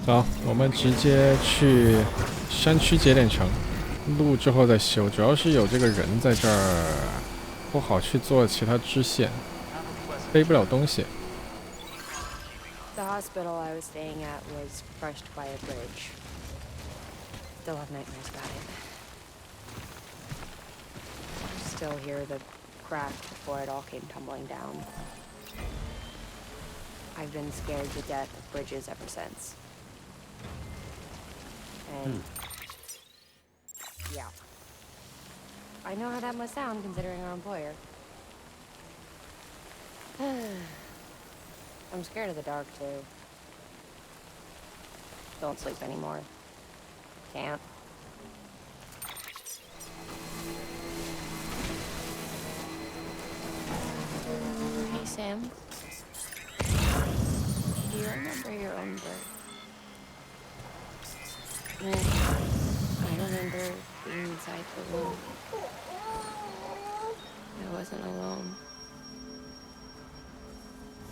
走，我们直接去山区节点城，路之后再修。主要是有这个人在这儿，不好去做其他支线，背不了东西。The hospital I was staying at was crushed by a bridge. Still have nightmares about it. Still hear the crack before it all came tumbling down. I've been scared to death of bridges ever since. And yeah. I know how that must sound considering our employer. I'm scared of the dark too. Don't sleep anymore. Can't. Hey, Sam. Do you remember your own birth? I remember being inside the womb. I wasn't alone.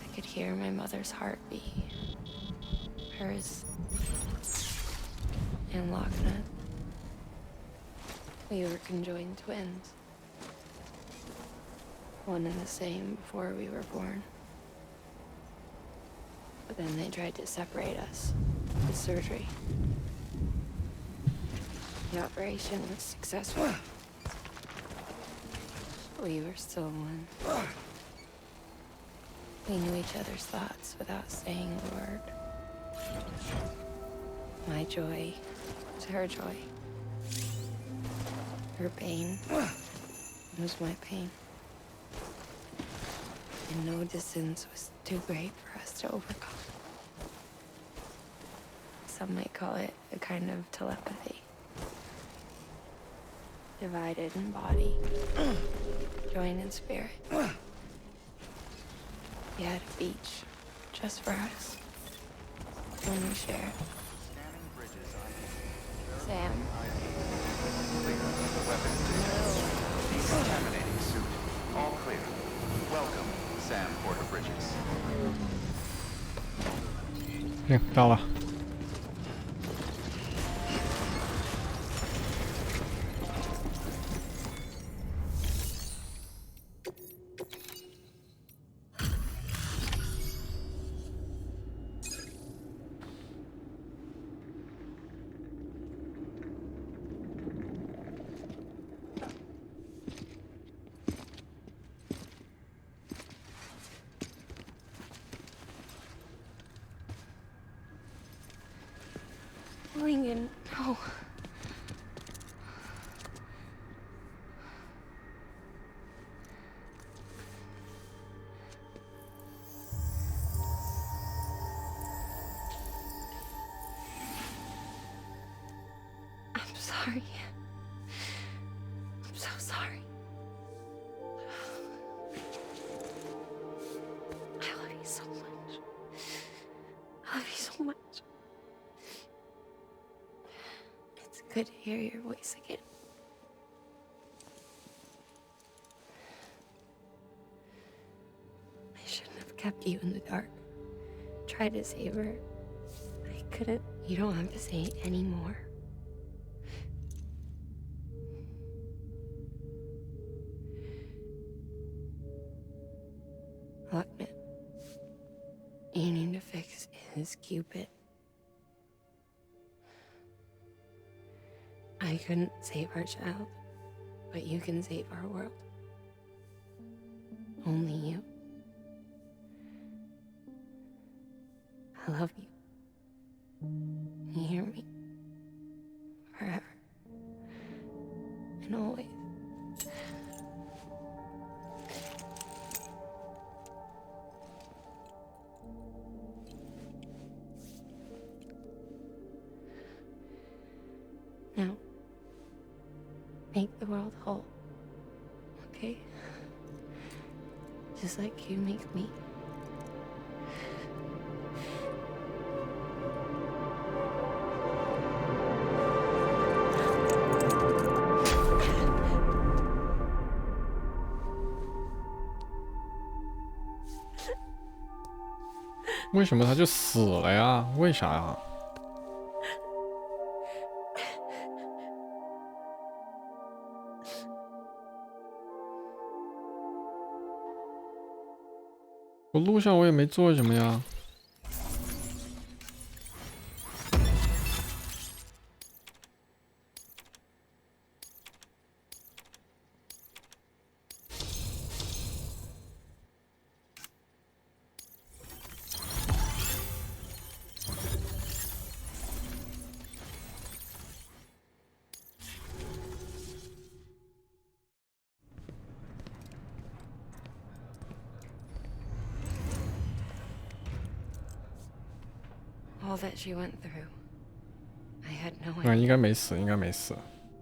I could hear my mother's heartbeat. Hers and Lochna. We were conjoined twins. One and the same before we were born. But then they tried to separate us with surgery. The operation was successful. We were still one. We knew each other's thoughts without saying a word. My joy was her joy. Her pain was my pain. And no distance was too great for us to overcome. Some might call it a kind of telepathy. Divided in body, joined in spirit. We had a beach just for us. One we shared. Sam? Decontaminating suit. All clear. Welcome, Sam Porter Bridges. 到了。Lincoln, no. I'm sorry. I'm so sorry. I love you so much. I love you so much. It's good to hear your voice again. I shouldn't have kept you in the dark. Tried to save her. I couldn't. You don't have to say it anymore. Lochna, you need to fix his Cupid. I couldn't save our child, but you can save our world. Only you. I love you. You hear me? Forever. And always. Now, make the world whole, okay? Just like you make me.为什么他就死了呀？为啥呀？路上我也没做什么呀。All that she went through. I had no 那 idea. 应该没死，应该没死，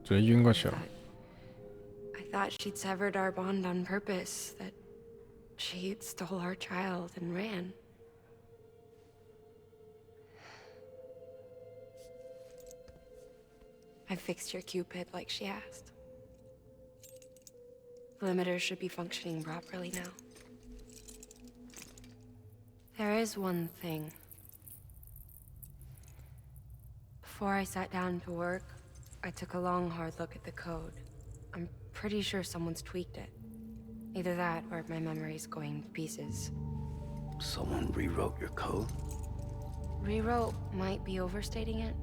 直接晕过去了。I thought she'd severed our bond on purpose, that she stole our child and ran. I fixed your Cupid like she asked. The limiter should be functioning properly now. There is one thing. Before I sat down to work, I took a long, hard look at the code. I'm pretty sure someone's tweaked it. Either that, or my memory's going to pieces. Someone rewrote your code? Rewrote might be overstating it.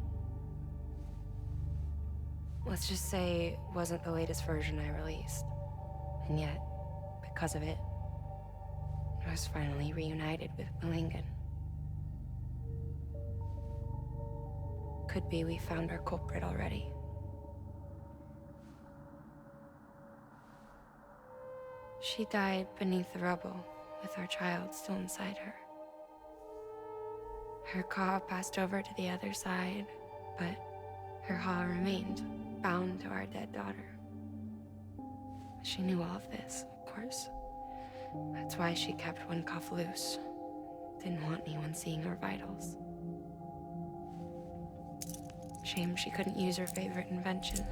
Let's just say it wasn't the latest version I released. And yet, because of it, I was finally reunited with Malingan. Could be we found our culprit already. She died beneath the rubble, with our child still inside her. Her Ka passed over to the other side, but her Ha remained, bound to our dead daughter. She knew all of this, of course. That's why she kept one cuff loose. Didn't want anyone seeing her vitals. Shame she couldn't use her favorite invention.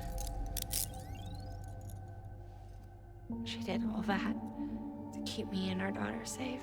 She did all that to keep me and our daughter safe.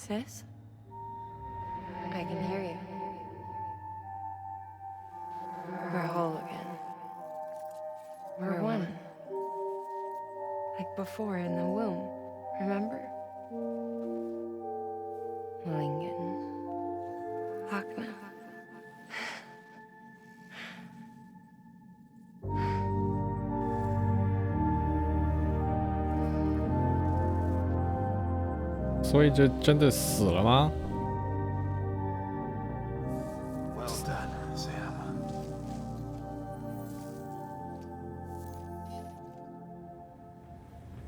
Sis? I can hear you. We're whole again. We're one. Like before in the womb, remember? Malingan. Hakna. "所以这真的死了吗？ Well done, Sam.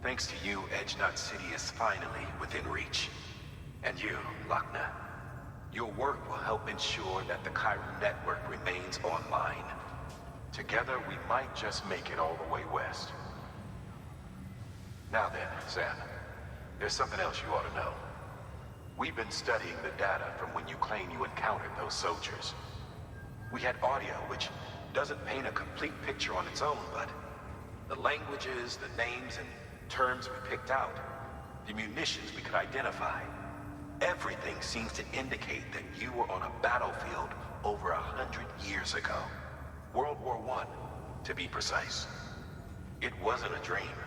Thanks to you, Edgenut City is finally within reach. And you, Lakna. Your work will help ensure that the Chiron network remains online. Together, we might just make it all the way west. Now then, Sam, there's something else you ought to know. We've been studying the data from when you claim you encountered those soldiers. We had audio, which doesn't paint a complete picture on its own, but the languages, the names, and terms we picked out, the munitions we could identify, everything seems to indicate that you were on a battlefield over 100 years ago. World War I, to be precise. It wasn't a dream,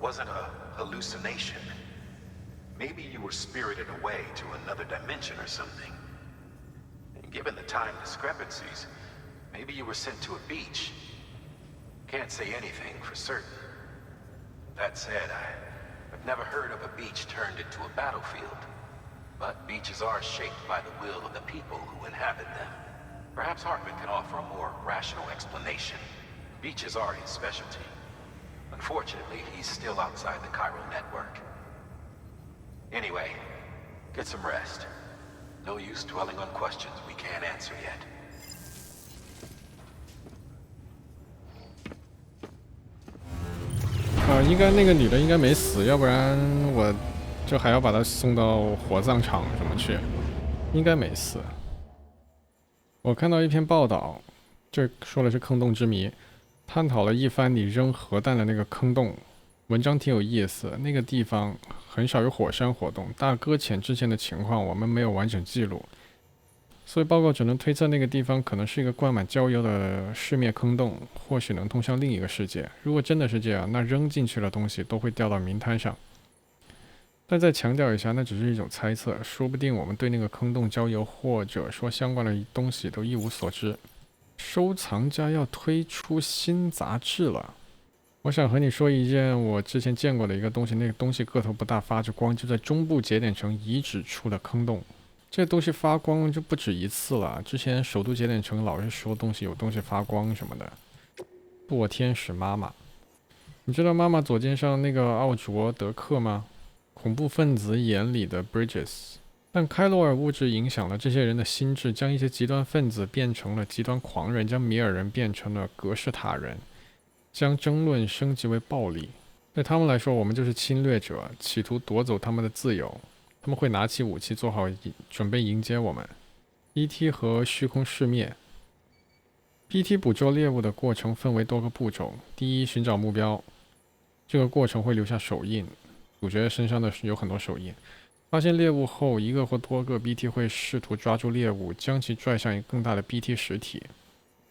wasn't a hallucination. Maybe you were spirited away to another dimension or something. And given the time discrepancies, maybe you were sent to a beach. Can't say anything for certain. That said, I've never heard of a beach turned into a battlefield. But beaches are shaped by the will of the people who inhabit them. Perhaps Hartman can offer a more rational explanation. Beaches are his specialty. Unfortunately, he's still outside the chiral network. Anyway, get some rest. No use dwelling on questions we can't answer yet. 应该那个女的应该没死，要不然我就还要把她送到火葬场什么去。应该没死。我看到一篇报道，这说的是坑洞之谜，探讨了一番你扔核弹的那个坑洞。文章挺有意思，那个地方很少有火山活动，大搁浅之前的情况我们没有完整记录，所以报告只能推测那个地方可能是一个灌满焦油的世灭坑洞，或许能通向另一个世界。如果真的是这样，那扔进去的东西都会掉到冥滩上。但再强调一下，那只是一种猜测，说不定我们对那个坑洞焦油或者说相关的东西都一无所知。收藏家要推出新杂志了。我想和你说一件我之前见过的一个东西，那个东西个头不大，发着光，就在中部节点城遗址处的坑洞。这东西发光就不止一次了，之前首都节点城老是说东西有东西发光什么的。堕天使妈妈，你知道妈妈左肩上那个奥卓德克吗？恐怖分子眼里的 Bridges。但开罗尔物质影响了这些人的心智，将一些极端分子变成了极端狂人，将米尔人变成了格式塔人，将争论升级为暴力。对他们来说，我们就是侵略者，企图夺走他们的自由。他们会拿起武器，做好准备迎接我们。E.T. 和虚空世灭。PT 捕捉猎物的过程分为多个步骤。第一，寻找目标，这个过程会留下手印，主角身上的有很多手印。发现猎物后，一个或多个 BT 会试图抓住猎物，将其拽向一个更大的 BT 实体。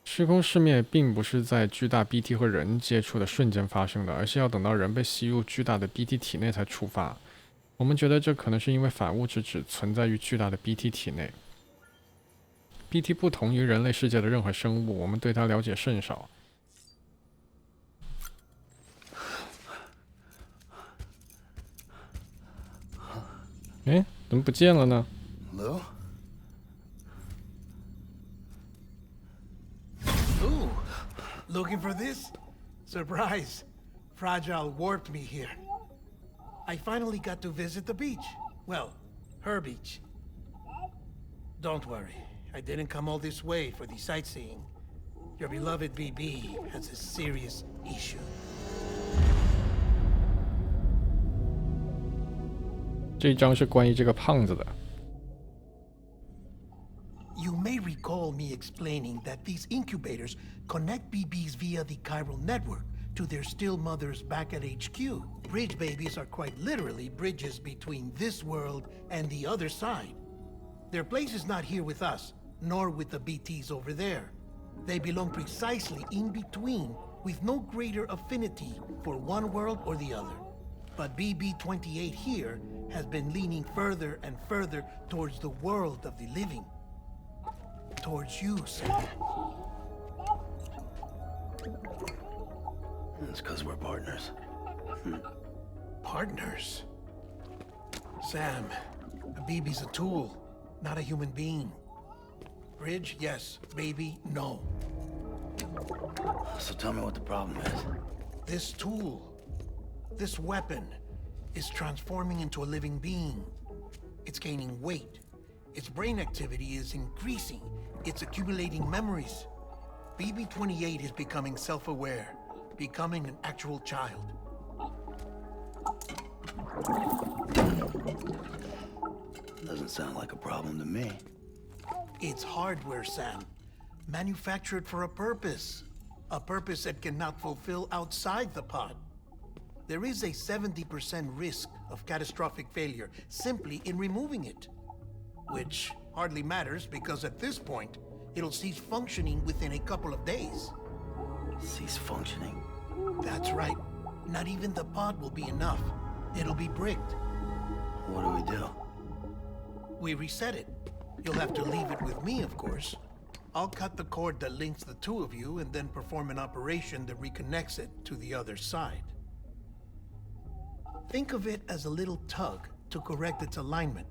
虚空世灭并不是在巨大 BT 和人接触的瞬间发生的，而是要等到人被吸入巨大的 BT 体内才触发。我们觉得这可能是因为反物质只存在于巨大的 BT 体内。BT 不同于人类世界的任何生物，我们对它了解甚少。哎，怎么不见了呢？ Lou? Ooh, looking for this? Surprise. Fragile warped me here. I finally got to visit the beach. Well, her beach. Don't worry, I didn't come all this way for the sightseeing. Your beloved BB has a serious issue.这一章是关于这个胖子的。You may recall me explaining that these incubators connect BBs via the chiral network to their still mothers back at HQ. Bridge babies are quite literally bridges between this world and the other side. Their place is not here with us, nor with the BTs over there. They belong precisely in between, with no greater affinity for one world or the other. But BB-28 here has been leaning further and further towards the world of the living. Towards you, Sam. It's because we're partners. Partners? Sam, a BB's a tool, not a human being. Bridge, yes. Baby, no. So tell me what the problem is. This tool, this weapon, is transforming into a living being. It's gaining weight. Its brain activity is increasing. It's accumulating memories. BB-28 is becoming self-aware, becoming an actual child. Doesn't sound like a problem to me. It's hardware, Sam. Manufactured for a purpose. A purpose it cannot fulfill outside the pod. There is a 70% risk of catastrophic failure simply in removing it. Which hardly matters because at this point, it'll cease functioning within a couple of days. Cease functioning? That's right. Not even the pod will be enough. It'll be bricked. What do we do? We reset it. You'll have to leave it with me, of course. I'll cut the cord that links the two of you and then perform an operation that reconnects it to the other side. Think of it as a little tug to correct its alignment,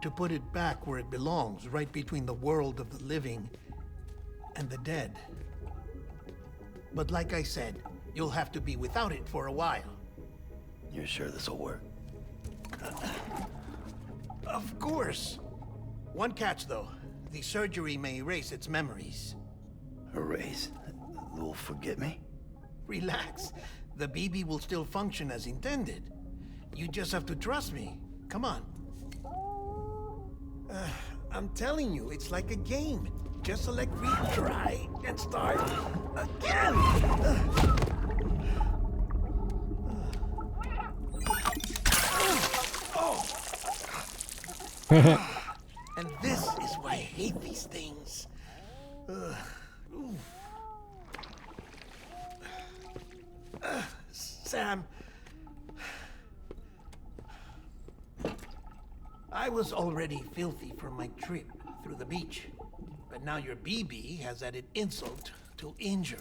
to put it back where it belongs, right between the world of the living and the dead. But like I said, you'll have to be without it for a while. You're sure this'll work? Of course. One catch, though. The surgery may erase its memories. Erase? They'll forget me? Relax. The BB will still function as intended. You just have to trust me. Come on. I'm telling you, it's like a game. Just select retry and start again. And this is why I hate these things. Sam, I was already filthy from my trip through the beach, but now your BB has added insult to injury.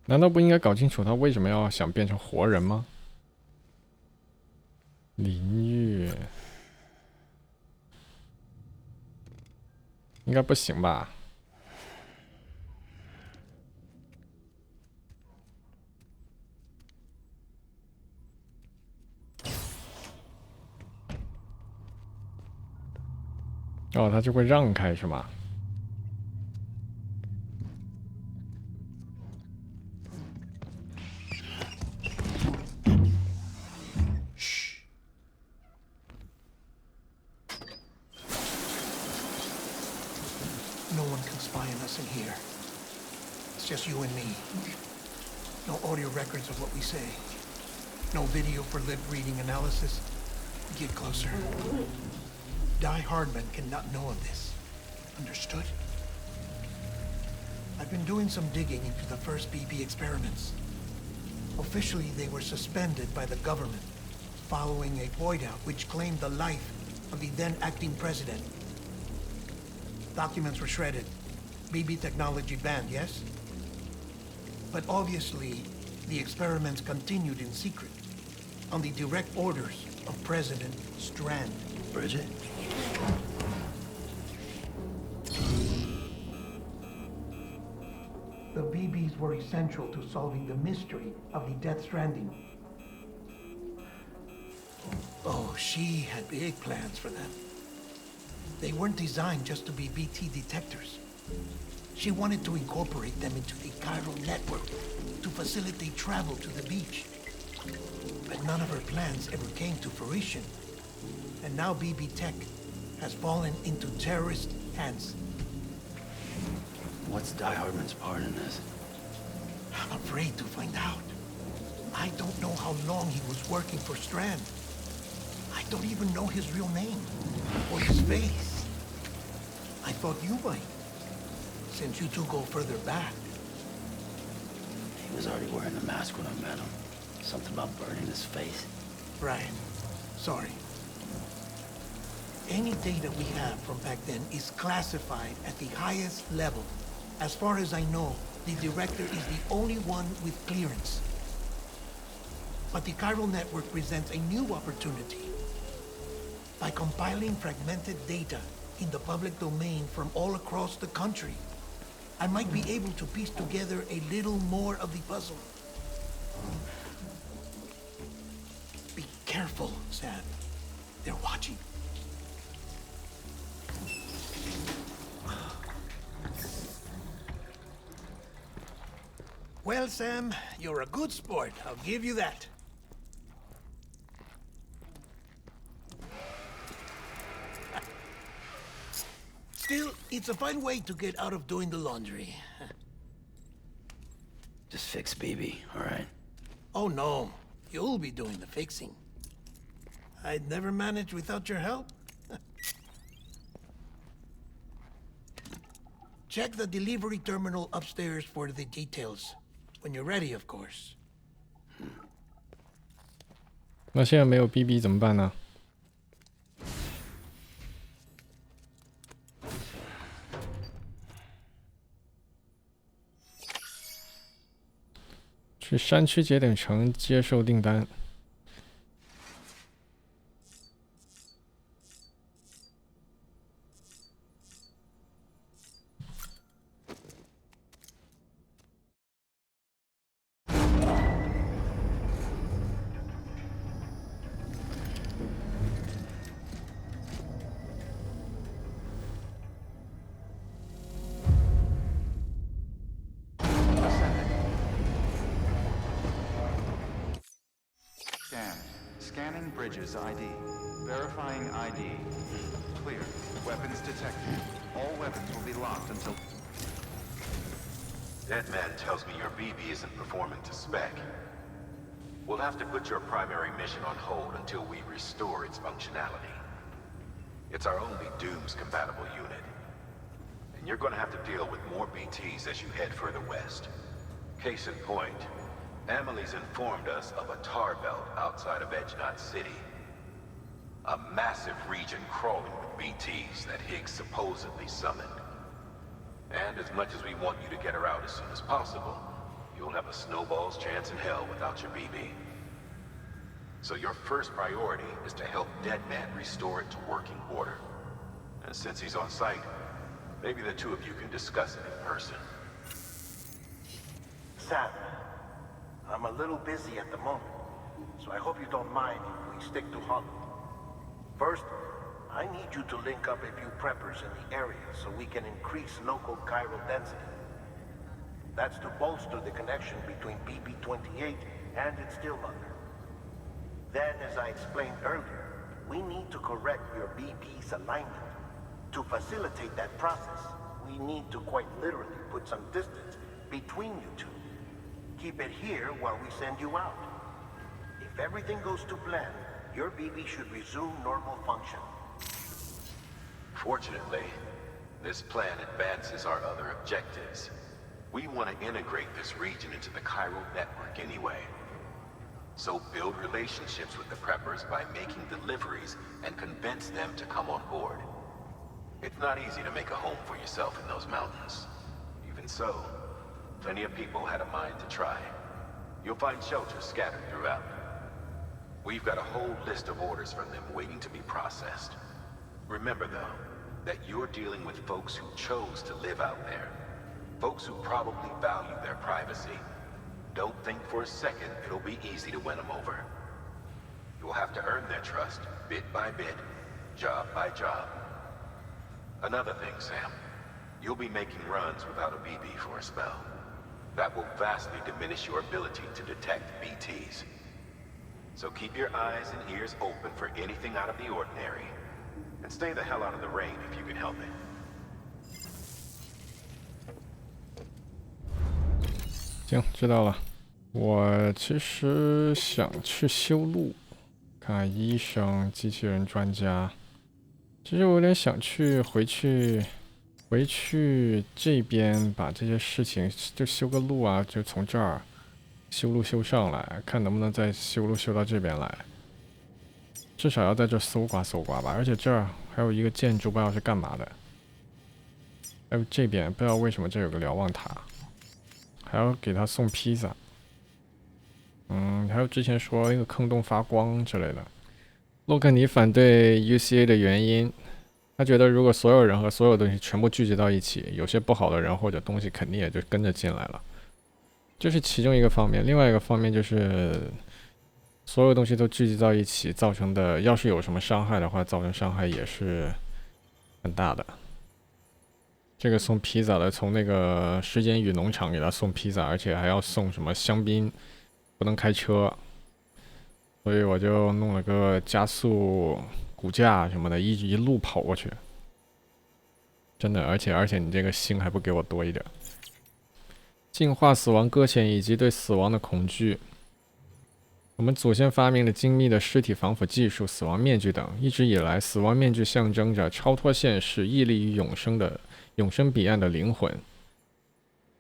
难道不应该搞清楚他为什么要想变成活人吗？淋浴应该不行吧？哦，他就会让开是吗？ No one can spy on us in here. It's just you and me. No audio records of what we say. No video for lip-reading analysis. Get closer. Die Hardman cannot know of this. Understood? I've been doing some digging into the first BB experiments. Officially, they were suspended by the government, following a void out which claimed the life of the then acting president. Documents were shredded. BB technology banned, yes? But obviously, the experiments continued in secret, on the direct orders of President Strand. Bridget? The BBs were essential to solving the mystery of the Death Stranding. Oh, she had big plans for them. They weren't designed just to be BT detectors. She wanted to incorporate them into the chiral network to facilitate travel to the beach. But none of her plans ever came to fruition. And now BB Tech has fallen into terrorist hands. What's Die Hardman's part in this? I'm afraid to find out. I don't know how long he was working for Strand. I don't even know his real name or his face. I thought you might, since you two go further back. He was already wearing the mask when I met him. Something about burning his face. Right. Sorry. Any data we have from back then is classified at the highest level. As far as I know, the director is the only one with clearance. But the chiral network presents a new opportunity. By compiling fragmented data in the public domain from all across the country, I might be able to piece together a little more of the puzzle. Be careful, Sam. They're watching. Well, Sam, you're a good sport. I'll give you that. It's a fine way to get out of doing the laundry. Just fix BB, all right? Oh no, you'll be doing the fixing. I'd never manage without your help. Check the delivery terminal upstairs for the details. When you're ready, of course. 那现在没有 BB 怎么办呢？去山区节点城接受订单。Scanning Bridges ID. Verifying ID. Clear. Weapons detected. All weapons will be locked until... That man tells me your BB isn't performing to spec. We'll have to put your primary mission on hold until we restore its functionality. It's our only Dooms-compatible unit. And you're gonna have to deal with more BTs as you head further west. Case in point, Amelie's informed us of a tar belt outside of Edgenot City. A massive region crawling with BTs that Higgs supposedly summoned. And as much as we want you to get her out as soon as possible, you'll have a snowball's chance in hell without your BB. So your first priority is to help Deadman restore it to working order. And since he's on site, maybe the two of you can discuss it in person. Sam, I'm a little busy at the moment, so I hope you don't mind if we stick to Holland. First, I need you to link up a few preppers in the area so we can increase local chiral density. That's to bolster the connection between BB-28 and its stillmother. Then, as I explained earlier, we need to correct your BB's alignment. To facilitate that process, we need to quite literally put some distance between you two. Keep it here while we send you out. If everything goes to plan, your BB should resume normal function. Fortunately, this plan advances our other objectives. We want to integrate this region into the chiral network anyway. So build relationships with the preppers by making deliveries and convince them to come on board. It's not easy to make a home for yourself in those mountains. Even so, plenty of people had a mind to try. You'll find shelters scattered throughout. We've got a whole list of orders from them waiting to be processed. Remember, though, that you're dealing with folks who chose to live out there. Folks who probably value their privacy. Don't think for a second it'll be easy to win them over. You'll have to earn their trust, bit by bit, job by job. Another thing, Sam. You'll be making runs without a BB for a spell. That will vastly diminish your ability to detect BTs. So keep your eyes and ears open for anything out of the ordinary. And stay the hell out of the rain if you can help it. 行，知道了。我其实想去修路，看看医生、机器人专家。其实我有点想回去这边把这些事情就修个路啊，就从这儿修路修上来，看能不能再修路修到这边来。至少要在这搜刮搜刮吧。而且这儿还有一个建筑，不知道是干嘛的。还有这边不知道为什么这有个瞭望塔，还要给他送披萨。还有之前说那个坑洞发光之类的。洛克尼反对 UCA 的原因，他觉得如果所有人和所有东西全部聚集到一起，有些不好的人或者东西肯定也就跟着进来了。这是其中一个方面，另外一个方面就是所有东西都聚集到一起造成的，要是有什么伤害的话，造成伤害也是很大的。这个送披萨的，从那个时间与农场给他送披萨，而且还要送什么香槟，不能开车，所以我就弄了个加速骨架什么的，一路跑过去。真的，而且你这个星还不给我多一点。净化死亡搁浅以及对死亡的恐惧。我们祖先发明了精密的尸体防腐技术、死亡面具等。一直以来，死亡面具象征着超脱现实、屹立于永生彼岸的灵魂。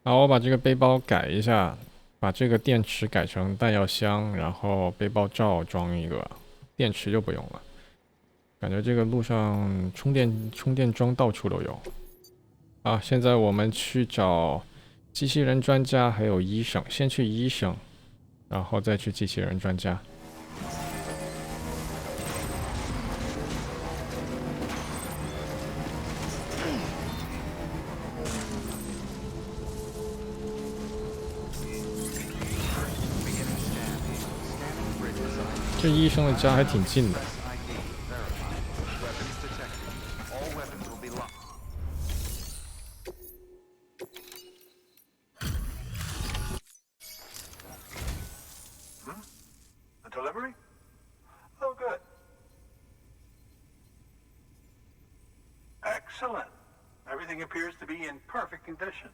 好，我把这个背包改一下，把这个电池改成弹药箱，然后背包罩装一个，电池就不用了。感觉这个路上充电桩到处都有。好，现在我们去找机器人专家还有医生，先去医生。然后再去机器人专家。这医生的家还挺近的。Delivery? Oh, good. Excellent. Everything appears to be in perfect condition.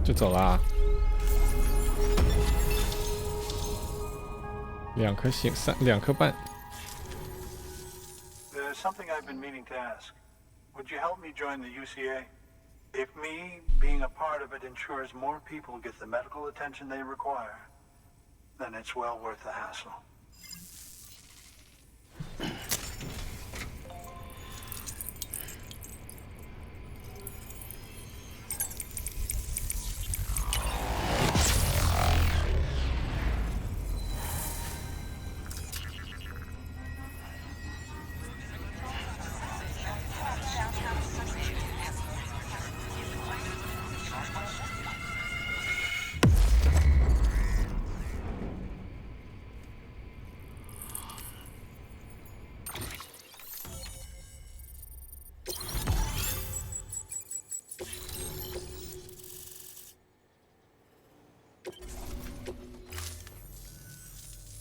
就走啦。2颗星，2颗半。There's something I've been meaning to ask. Would you help me join the UCA? If me being a part of it ensures more people get the medical attention they require, then it's well worth the hassle.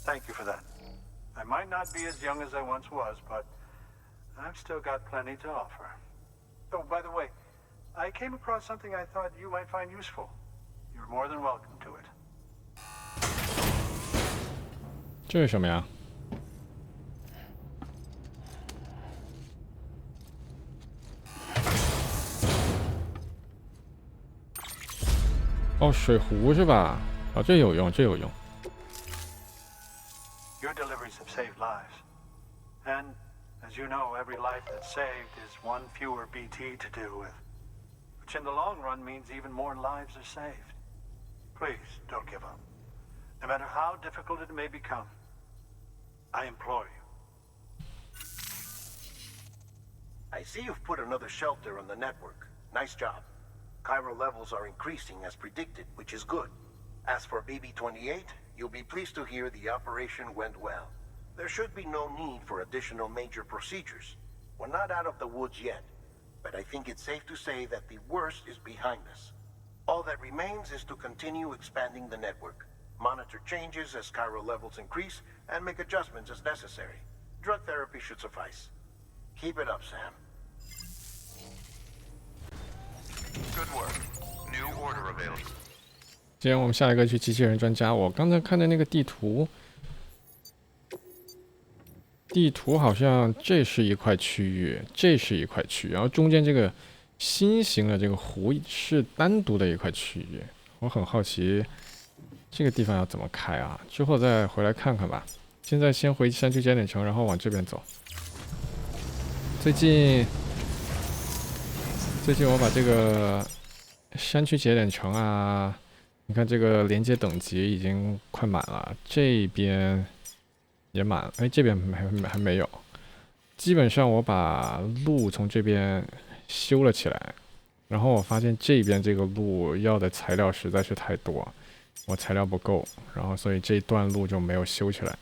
Thank you for that. I might not be as young as I once was, but I've still got plenty to offer. Oh, by the way, I came across something I thought you might find useful. You're more than welcome to it. 这是什么呀？哦，水壶是吧？哦，这有用，这有用。Your deliveries have saved lives. And, as you know, every life that's saved is one fewer BT to deal with. Which in the long run means even more lives are saved. Please, don't give up. No matter how difficult it may become, I implore you. I see you've put another shelter on the network. Nice job. Chiral levels are increasing as predicted, which is good. As for BB-28, you'll be pleased to hear the operation went well. There should be no need for additional major procedures. We're not out of the woods yet, but I think it's safe to say that the worst is behind us. All that remains is to continue expanding the network, monitor changes as chiral levels increase, and make adjustments as necessary. Drug therapy should suffice. Keep it up, Sam. Good work. New order available. 既然我们下一个去机器人专家，我刚才看的那个地图，好像这是一块区域，这是一块区域，然后中间这个心形的这个湖是单独的一块区域。我很好奇这个地方要怎么开啊？之后再回来看看吧。现在先回山区节点城，然后往这边走。最近我把这个山区节点城啊。你看这个连接等级已经快满了，这边也满了，哎，这边还没有。基本上我把路从这边修了起来，然后我发现这边这个路要的材料实在是太多，我材料不够，然后所以这段路就没有修起来。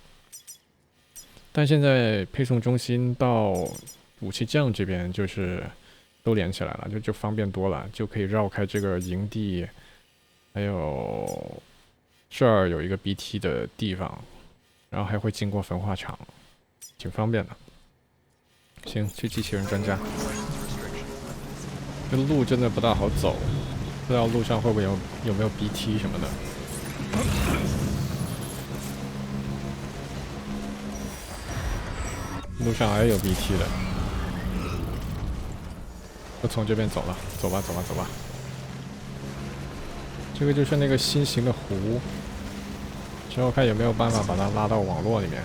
但现在配送中心到武器匠这边就是都连起来了，就方便多了，就可以绕开这个营地。还有这儿有一个 BT 的地方，然后还会经过焚化厂，挺方便的。行，去机器人专家。这路真的不大好走，不知道路上会不会有没有 BT 什么的。路上还有 BT 的，就从这边走了，走吧，走吧，走吧。这个就是那个新型的湖，之后看有没有办法把它拉到网络里面。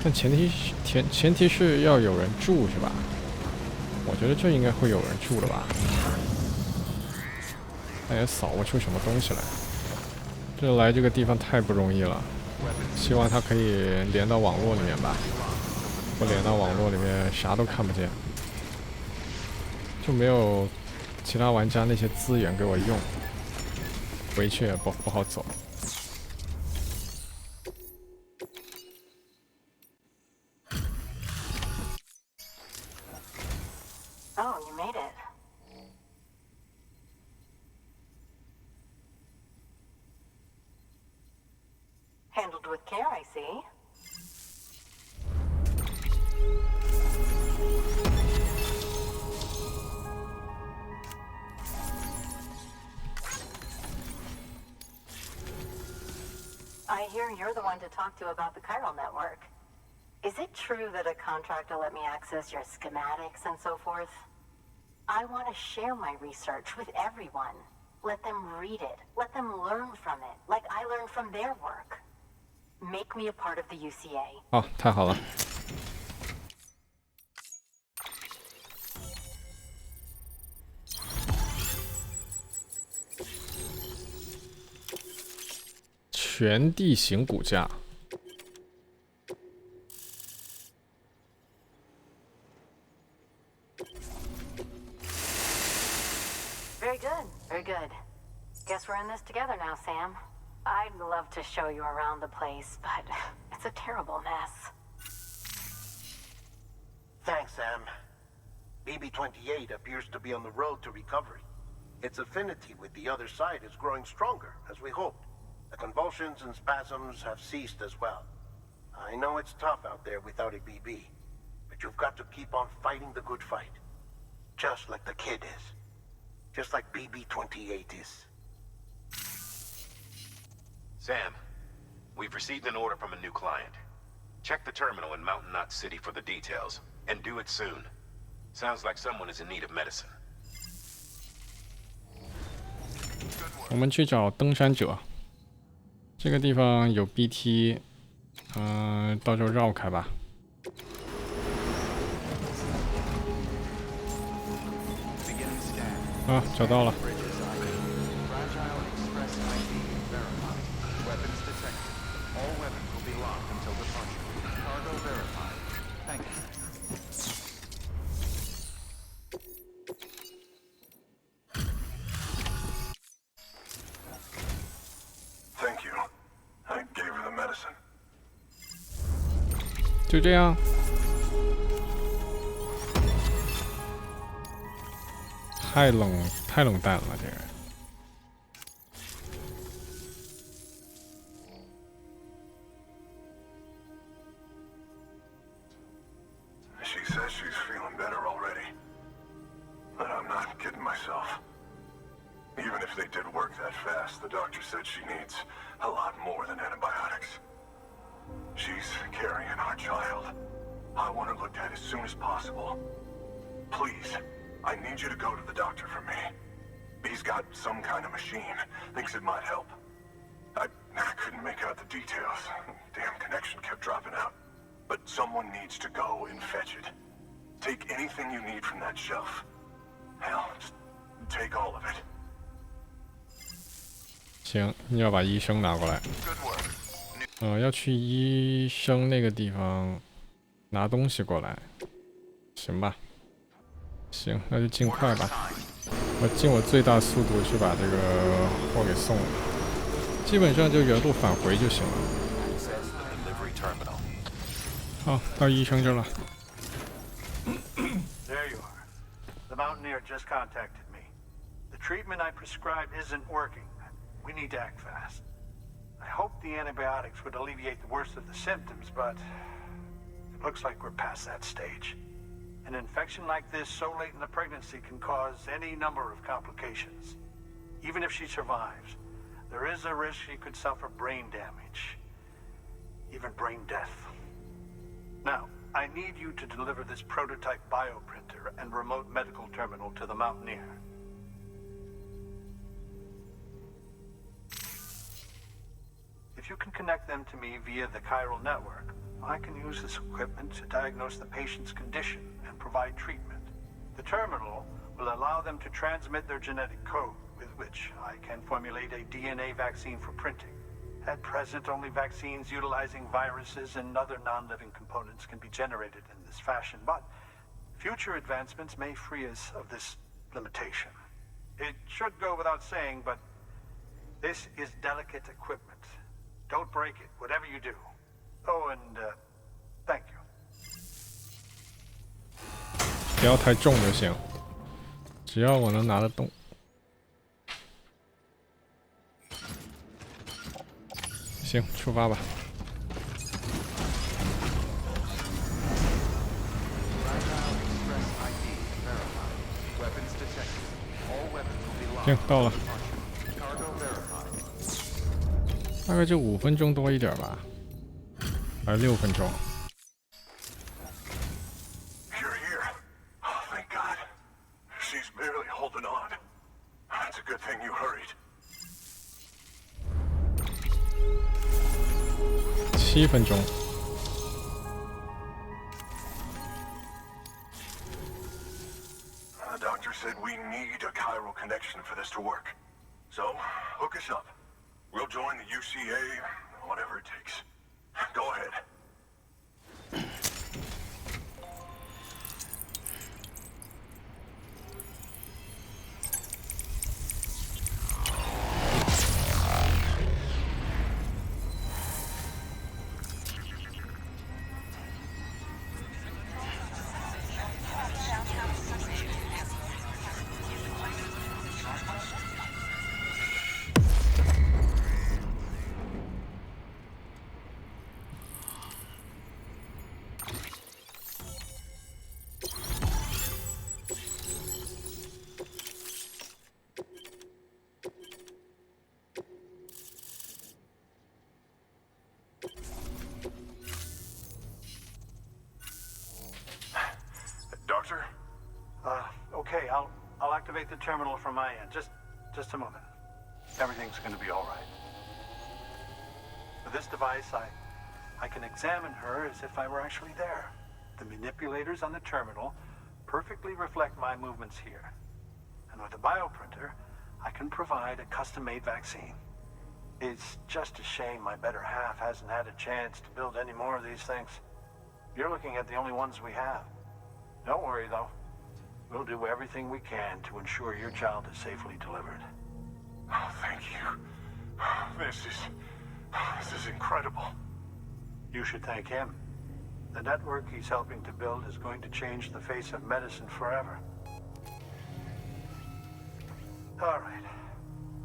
但前提是要有人住是吧？我觉得这应该会有人住了吧？但也扫不出什么东西来。这来这个地方太不容易了，希望它可以连到网络里面吧。不连到网络里面，啥都看不见，就没有其他玩家那些资源给我用，回去也不好走。Oh, you made it. Handled with care, I see. I hear you're the one to talk to about the chiral network. Is it true that a contract will let me access your schematics and so forth? I want to share my research with everyone. Let them read it. Let them learn from it, like I learned from their work. Make me a part of the UCA. 好，太好了。全地形骨架。Very good, very good. Guess we're in this together now, Sam. I'd love to show you around the place, but it's a terrible mess. Thanks, Sam. BB-28 appears to be on the road to recovery. Its affinity with the other side is growing stronger, as we hoped. The convulsions and spasms have ceased as well. I know it's tough out there without a BB, but you've got to keep on fighting the good fight. Just like the kid is. Just like BB-28 is. Sam, we've received an order from a new client. Check the terminal in Mountain Knot City for the details, and do it soon. Sounds like someone is in need of medicine. 我们去找登山者。这个地方有 BT， 到时候绕开吧。啊，找到了。Thank you. I gave her the medicine. 就这样。太冷淡了，这人。She says she's feeling better already. But I'm not kidding myself. Even if they did work that fast, the doctor said she needs a lot more than antibiotics. She's carrying our child. I want her looked at as soon as possible. Please, I need you to go to the doctor for me. He's got some kind of machine. Thinks it might help. I couldn't make out the details. Damn connection kept dropping out. But someone needs to go and fetch it. Take anything you need from that shelf. Hell, just take all of it. 行，你要把医生拿过来。要去医生那个地方拿东西过来。行吧。行，那就尽快吧。我尽我最大速度去把这个货给送了。基本上就原路返回就行了。好，到医生这了。There you are. The Mountaineer just contacted me. The treatment I prescribed isn't working. We need to act fast. I hope the antibiotics would alleviate the worst of the symptoms, but it looks like we're past that stage. An infection like this so late in the pregnancy can cause any number of complications. Even if she survives, there is a risk she could suffer brain damage, even brain death. Now, I need you to deliver this prototype bioprinter and remote medical terminal to the Mountaineer. If you can connect them to me via the chiral network, I can use this equipment to diagnose the patient's condition and provide treatment. The terminal will allow them to transmit their genetic code, with which I can formulate a DNA vaccine for printing. At present, only vaccines utilizing viruses and other non-living components can be generated in this fashion, but future advancements may free us of this limitation. It should go without saying, but this is delicate equipment. Don't break it, whatever you do. Oh, and thank you. 不要太重就行，只要我能拿得动。行，出发吧。行，到了。大概就5分钟多一点吧，还是6分钟。You're here. Oh, thank God. She's barely holding on. It's a good thing you hurried. 7分钟。The doctor said we need a chiral connection for this to work. So, hook us up. We'll join the UCA, whatever it takes. Go ahead. Doctor? Okay, I'll activate the terminal from my end. Just a moment. Everything's gonna be all right. With this device, I can examine her as if I were actually there. The manipulators on the terminal perfectly reflect my movements here. And with the bioprinter, I can provide a custom-made vaccine. It's just a shame my better half hasn't had a chance to build any more of these things. You're looking at the only ones we have. Don't worry, though. We'll do everything we can to ensure your child is safely delivered. Oh, thank you. This is incredible. You should thank him. The network he's helping to build is going to change the face of medicine forever. All right.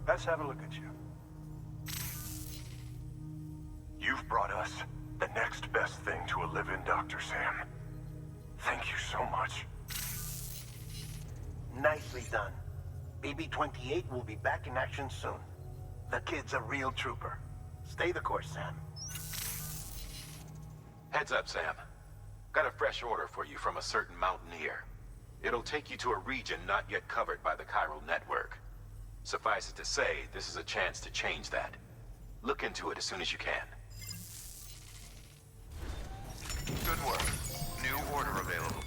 Let's have a look at you. You've brought us the next best thing to a live-in, Dr. Sam. Thank you so much. Nicely done. BB-28 will be back in action soon. The kid's a real trooper. Stay the course, Sam. Heads up, Sam. Got a fresh order for you from a certain Mountaineer. It'll take you to a region not yet covered by the chiral network. Suffice it to say, this is a chance to change that. Look into it as soon as you can. Good work. New order available.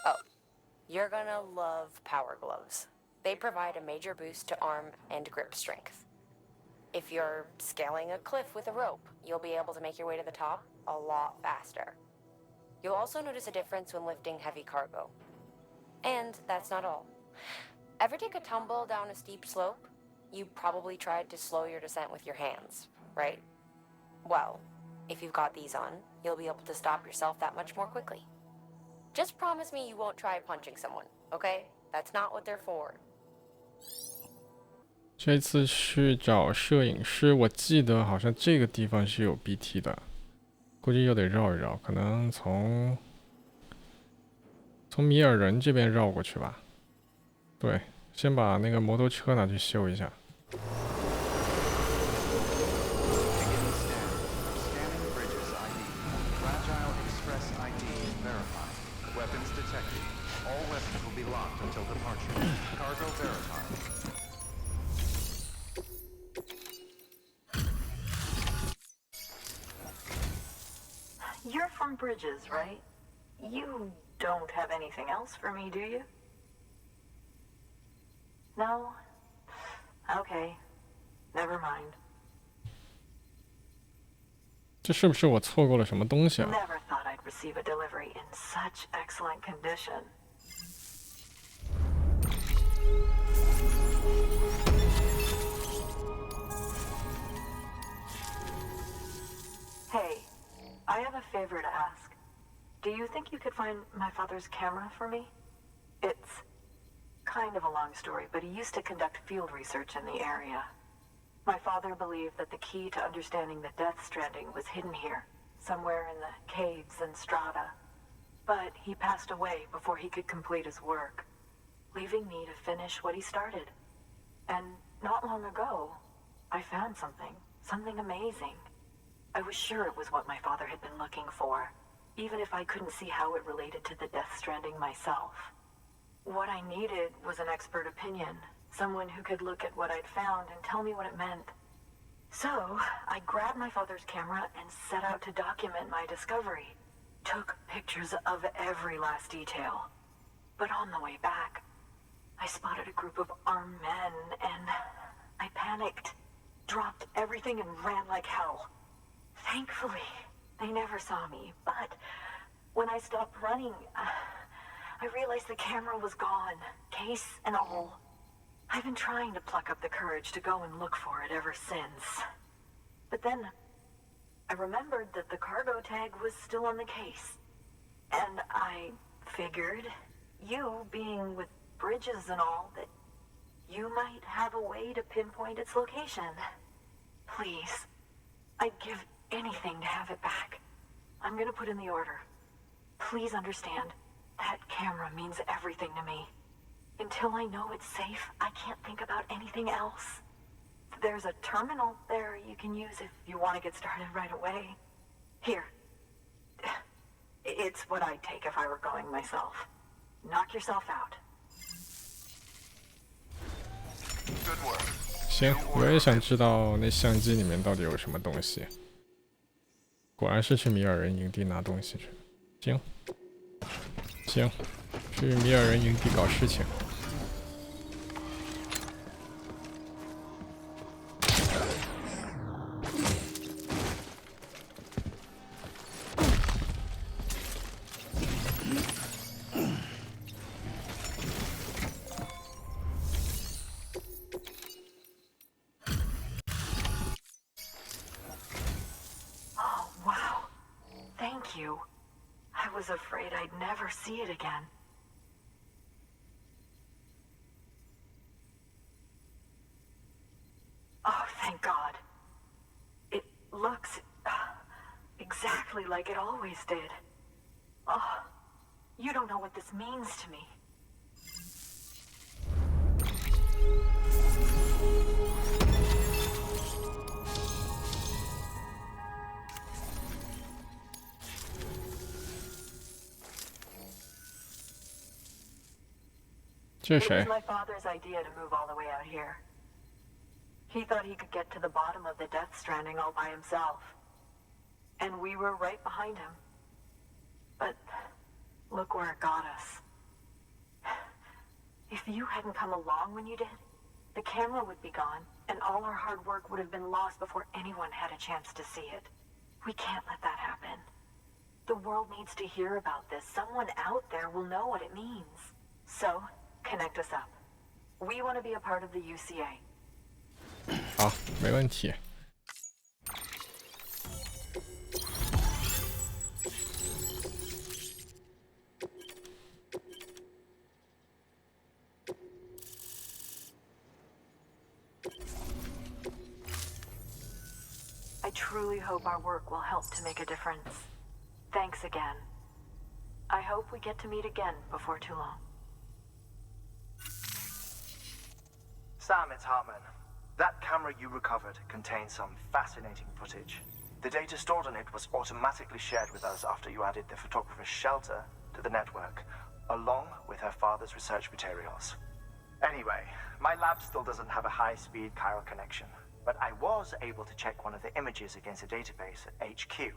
Oh, you're gonna love power gloves. They provide a major boost to arm and grip strength. If you're scaling a cliff with a rope, you'll be able to make your way to the top a lot faster. You'll also notice a difference when lifting heavy cargo. And that's not all. Ever take a tumble down a steep slope? You probably tried to slow your descent with your hands, right? Well, if you've got these on, you'll be able to stop yourself that much more quickly. Just promise me you won't try punching someone, okay? That's not what they're for. 这次去找摄影师，我记得好像这个地方是有 BT 的，估计又得绕一绕，可能从米尔人这边绕过去吧。对，先把那个摩托车拿去修一下。You're from Bridges, right? You don't have anything else for me, do you? No? Okay. Never mind. 这是不是我错过了什么东西啊？ Never thought I'd receive a delivery in such excellent condition. Hey, I have a favor to ask. Do you think you could find my father's camera for me? It's kind of a long story, but he used to conduct field research in the area. My father believed that the key to understanding the Death Stranding was hidden here, somewhere in the caves and strata. But he passed away before he could complete his work, leaving me to finish what he started. And not long ago, I found something amazing. I was sure it was what my father had been looking for, even if I couldn't see how it related to the Death Stranding myself. What I needed was an expert opinion, someone who could look at what I'd found and tell me what it meant. So, I grabbed my father's camera and set out to document my discovery. Took pictures of every last detail. But on the way back, I spotted a group of armed men and I panicked, dropped everything and ran like hell. Thankfully, they never saw me, but when I stopped running, I realized the camera was gone, case and all. I've been trying to pluck up the courage to go and look for it ever since. But then, I remembered that the cargo tag was still on the case. And I figured, you being with Bridges and all, that you might have a way to pinpoint its location. Please, I'd give anything to have it back. I'm gonna put in the order. Please understand, that camera means everything to me. Until I know it's safe, I can't think about anything else. There's a terminal there you can use if you want to get started right away. Here. It's what I'd take if I were going myself. Knock yourself out. Good work. 行，我也想知道那相机里面到底有什么东西。果然是去米尔人营地拿东西去。行，行，去米尔人营地搞事情。I was afraid I'd never see it again. Oh, thank God. It looks exactly like it always did. Oh, you don't know what this means to me. It was my father's idea to move all the way out here. He thought he could get to the bottom of the Death Stranding all by himself. And we were right behind him. But look where it got us. If you hadn't come along when you did, the camera would be gone, and all our hard work would have been lost before anyone had a chance to see it. We can't let that happen. The world needs to hear about this. Someone out there will know what it means. So, connect us up. We want to be a part of the UCA. 好，没问题。I truly hope our work will help to make a difference. Thanks again. I hope we get to meet again before too long. Sam, it's Hartman. That camera you recovered contains some fascinating footage. The data stored on it was automatically shared with us after you added the photographer's shelter to the network, along with her father's research materials. Anyway, my lab still doesn't have a high-speed chiral connection, but I was able to check one of the images against a database at HQ.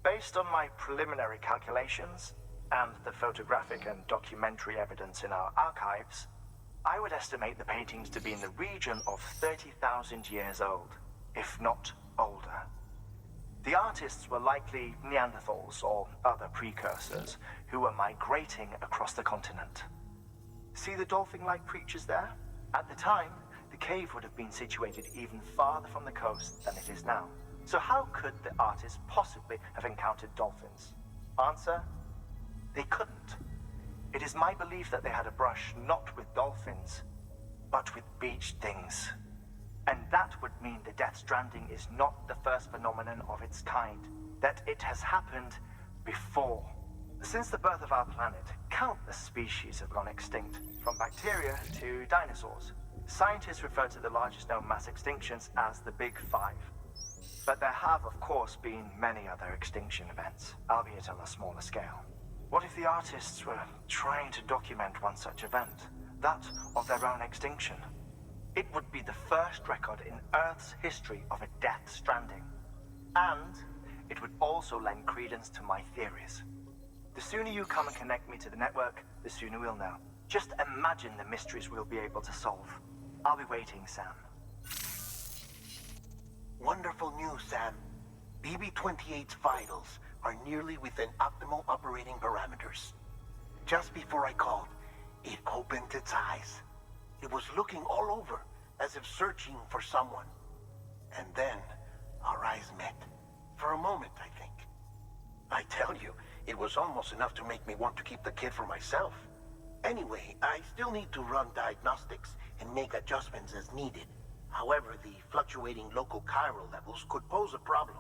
Based on my preliminary calculations, and the photographic and documentary evidence in our archives, I would estimate the paintings to be in the region of 30,000 years old, if not older. The artists were likely Neanderthals or other precursors who were migrating across the continent. See the dolphin-like creatures there? At the time, the cave would have been situated even farther from the coast than it is now. So how could the artists possibly have encountered dolphins? Answer: they couldn't. It is my belief that they had a brush not with dolphins, but with beach things. And that would mean the Death Stranding is not the first phenomenon of its kind, that it has happened before. Since the birth of our planet, countless species have gone extinct, from bacteria to dinosaurs. Scientists refer to the largest known mass extinctions as the Big Five. But there have, of course, been many other extinction events, albeit on a smaller scale. What if the artists were trying to document one such event, that of their own extinction? It would be the first record in Earth's history of a Death Stranding. And it would also lend credence to my theories. The sooner you come and connect me to the network, the sooner we'll know. Just imagine the mysteries we'll be able to solve. I'll be waiting, Sam. Wonderful news, Sam. BB-28's vitals are nearly within optimal operating parameters. Just before I called, it opened its eyes. It was looking all over, as if searching for someone. And then, our eyes met. For a moment, I think. I tell you, it was almost enough to make me want to keep the kid for myself. Anyway, I still need to run diagnostics and make adjustments as needed. However, the fluctuating local chiral levels could pose a problem.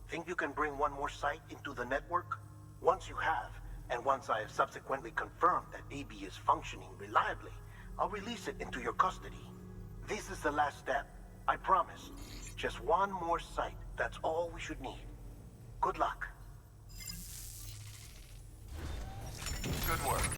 Think you can bring one more site into the network? Once you have, and once I have subsequently confirmed that BB is functioning reliably, I'll release it into your custody. This is the last step. I promise. Just one more site. That's all we should need. Good luck. Good work.